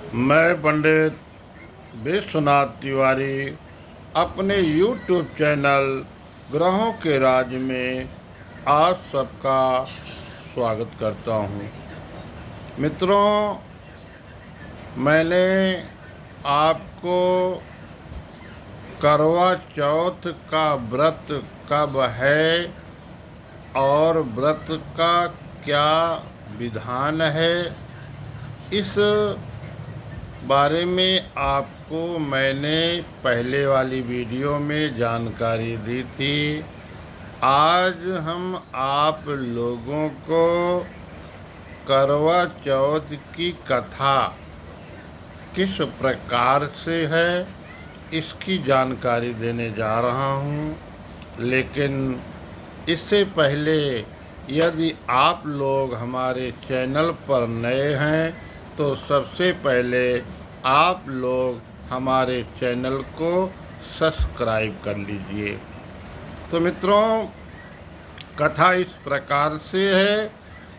मैं पंडित विश्वनाथ तिवारी अपने YouTube channel ग्रहों के राज में आप सबका स्वागत करता हूँ। मित्रों, मैंने आपको करवा चौथ का व्रत कब है और व्रत का क्या विधान है, इस बारे में आपको मैंने पहले वाली वीडियो में जानकारी दी थी। आज हम आप लोगों को करवा चौथ की कथा किस प्रकार से है इसकी जानकारी देने जा रहा हूँ। लेकिन इससे पहले यदि आप लोग हमारे चैनल पर नए हैं तो सबसे पहले आप लोग हमारे चैनल को सब्सक्राइब कर लीजिए। तो मित्रों, कथा इस प्रकार से है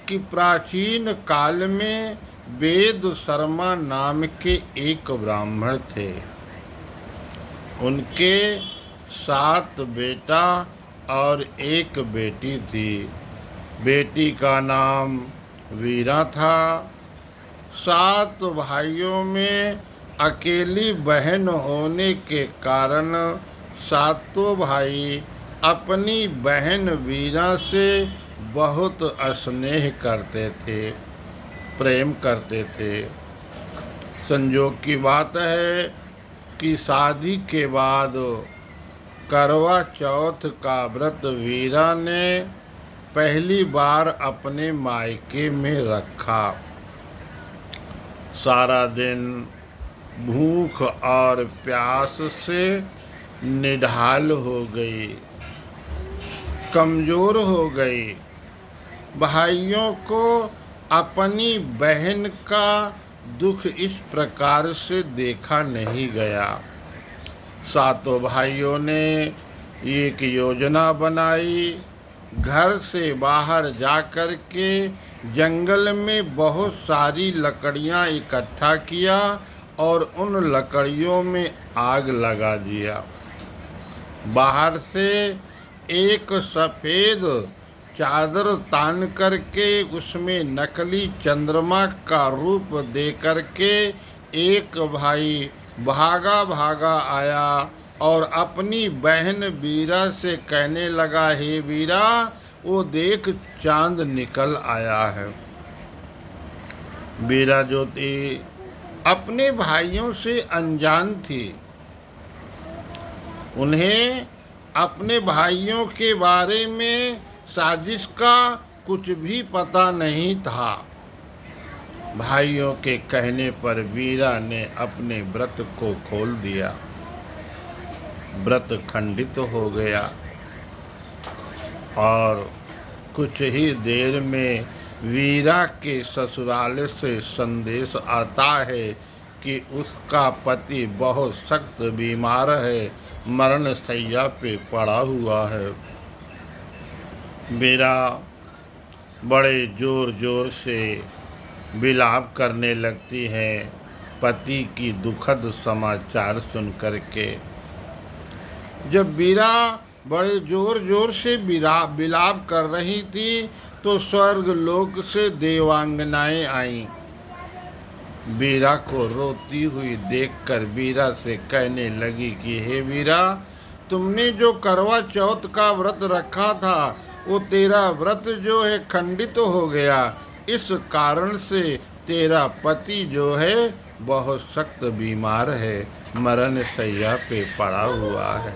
कि प्राचीन काल में वेद शर्मा नाम के एक ब्राह्मण थे। उनके 7 बेटा और एक बेटी थी। बेटी का नाम वीरा था। 7 भाइयों में अकेली बहन होने के कारण 7 भाई अपनी बहन वीरा से बहुत स्नेह करते थे, प्रेम करते थे। संयोग की बात है कि शादी के बाद करवा चौथ का व्रत वीरा ने पहली बार अपने मायके में रखा। सारा दिन भूख और प्यास से निढाल हो गई, कमज़ोर हो गई। भाइयों को अपनी बहन का दुख इस प्रकार से देखा नहीं गया। 7 भाइयों ने एक योजना बनाई। घर से बाहर जाकर के जंगल में बहुत सारी लकड़ियां इकट्ठा किया और उन लकड़ियों में आग लगा दिया। बाहर से एक सफ़ेद चादर तान करके उसमें नकली चंद्रमा का रूप दे करके एक भाई भागा भागा आया और अपनी बहन वीरा से कहने लगा, हे वीरा, वो देख चांद निकल आया है। वीरा जो थी अपने भाइयों से अनजान थी। उन्हें अपने भाइयों के बारे में साजिश का कुछ भी पता नहीं था। भाइयों के कहने पर वीरा ने अपने व्रत को खोल दिया। व्रत खंडित हो गया और कुछ ही देर में वीरा के ससुराल से संदेश आता है कि उसका पति बहुत सख्त बीमार है, मरण शैया पे पड़ा हुआ है। वीरा बड़े जोर जोर से विलाप करने लगती है पति की दुखद समाचार सुन करके। जब वीरा बड़े जोर जोर से विलाप कर रही थी तो स्वर्ग लोक से देवांगनाएं आईं। वीरा को रोती हुई देखकर वीरा से कहने लगी कि हे वीरा, तुमने जो करवा चौथ का व्रत रखा था वो तेरा व्रत जो है खंडित हो गया। इस कारण से तेरा पति जो है बहुत सख्त बीमार है, मरण शैया पे पड़ा हुआ है।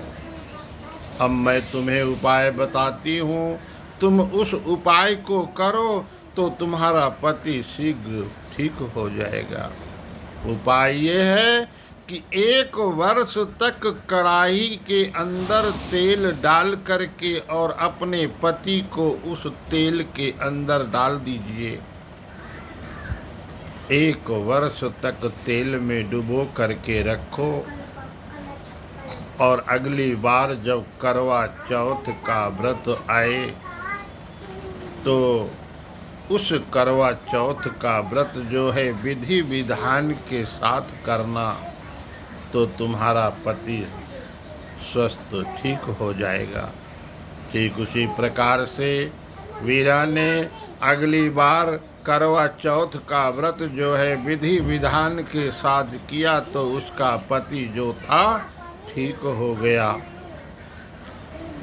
अब मैं तुम्हें उपाय बताती हूँ, तुम उस उपाय को करो तो तुम्हारा पति शीघ्र ठीक हो जाएगा। उपाय ये है कि 1 वर्ष तक कढ़ाई के अंदर तेल डाल करके और अपने पति को उस तेल के अंदर डाल दीजिए। 1 वर्ष तक तेल में डुबो करके रखो और अगली बार जब करवा चौथ का व्रत आए तो उस करवा चौथ का व्रत जो है विधि विधान के साथ करना, तो तुम्हारा पति स्वस्थ ठीक हो जाएगा। ठीक उसी प्रकार से वीरा ने अगली बार करवा चौथ का व्रत जो है विधि विधान के साथ किया, तो उसका पति जो था ठीक हो गया।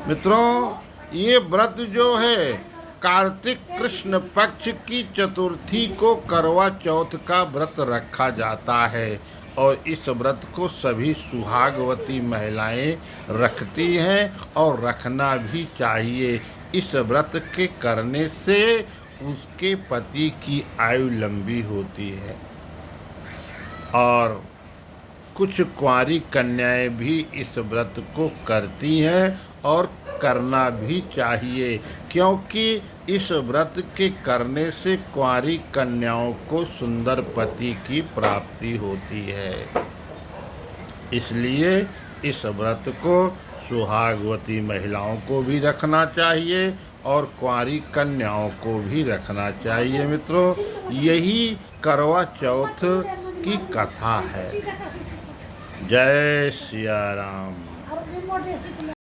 मित्रों, ये व्रत जो है कार्तिक कृष्ण पक्ष की चतुर्थी को करवा चौथ का व्रत रखा जाता है, और इस व्रत को सभी सुहागवती महिलाएं रखती हैं और रखना भी चाहिए। इस व्रत के करने से उसके पति की आयु लंबी होती है, और कुछ कुंवारी कन्याएं भी इस व्रत को करती हैं और करना भी चाहिए, क्योंकि इस व्रत के करने से कुंवारी कन्याओं को सुंदर पति की प्राप्ति होती है। इसलिए इस व्रत को सुहागवती महिलाओं को भी रखना चाहिए और कुंवारी कन्याओं को भी रखना चाहिए। मित्रों, यही करवा चौथ की कथा है। जय सिया राम।